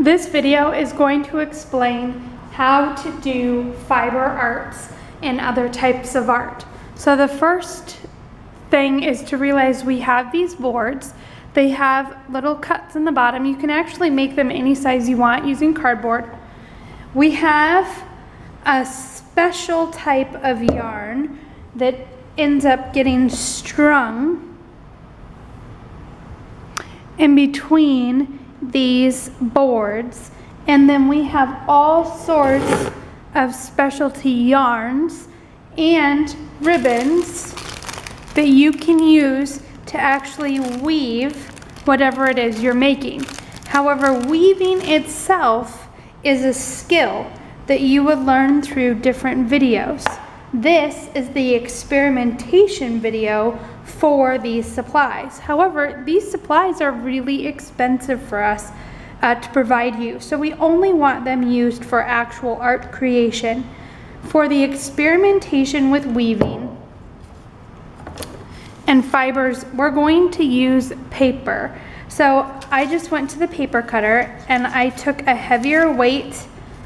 This video is going to explain how to do fiber arts and other types of art. So the first thing is to realize we have these boards. They have little cuts in the bottom. You can actually make them any size you want using cardboard. We have a special type of yarn that ends up getting strung in between these boards, and then we have all sorts of specialty yarns and ribbons that you can use to actually weave whatever it is you're making. However, weaving itself is a skill that you would learn through different videos. This is the experimentation video for these supplies. However, these supplies are really expensive for us to provide you, so we only want them used for actual art creation. For the experimentation with weaving and fibers, we're going to use paper. So I just went to the paper cutter and I took a heavier weight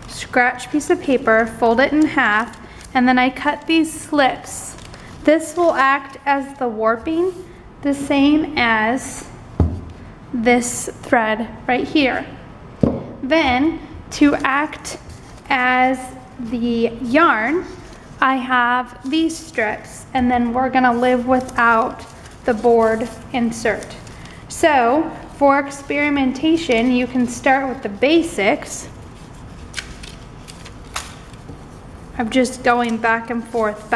scratch piece of paper, fold it in half, and then I cut these slips. This will act as the warping, the same as this thread right here. Then, to act as the yarn, I have these strips, and then we're gonna live without the board insert. So, for experimentation, you can start with the basics of just going back and forth,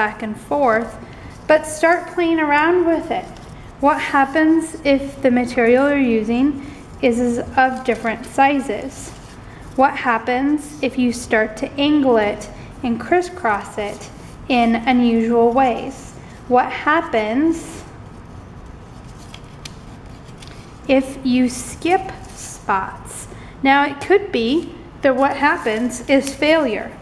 but start playing around with it. What happens if the material you're using is of different sizes? What happens if you start to angle it and crisscross it in unusual ways? What happens if you skip spots? Now, it could be that what happens is failure,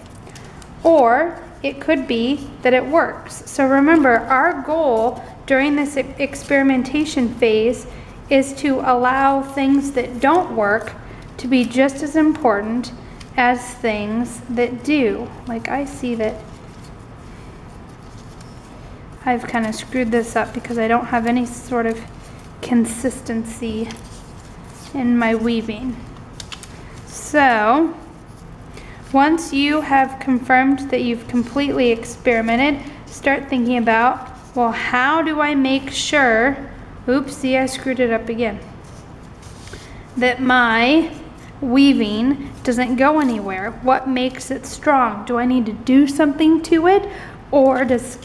or it could be that it works. So remember, our goal during this experimentation phase is to allow things that don't work to be just as important as things that do. Like, I see that I've kind of screwed this up because I don't have any sort of consistency in my weaving. So once you have confirmed that you've completely experimented, start thinking about, well, how do I make sure, oopsie, I screwed it up again, that my weaving doesn't go anywhere? What makes it strong? Do I need to do something to it? Or does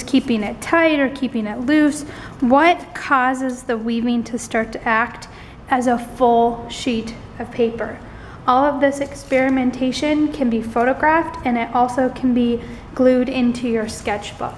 keeping it tight or keeping it loose, what causes the weaving to start to act as a full sheet of paper? All of this experimentation can be photographed, and it also can be glued into your sketchbook.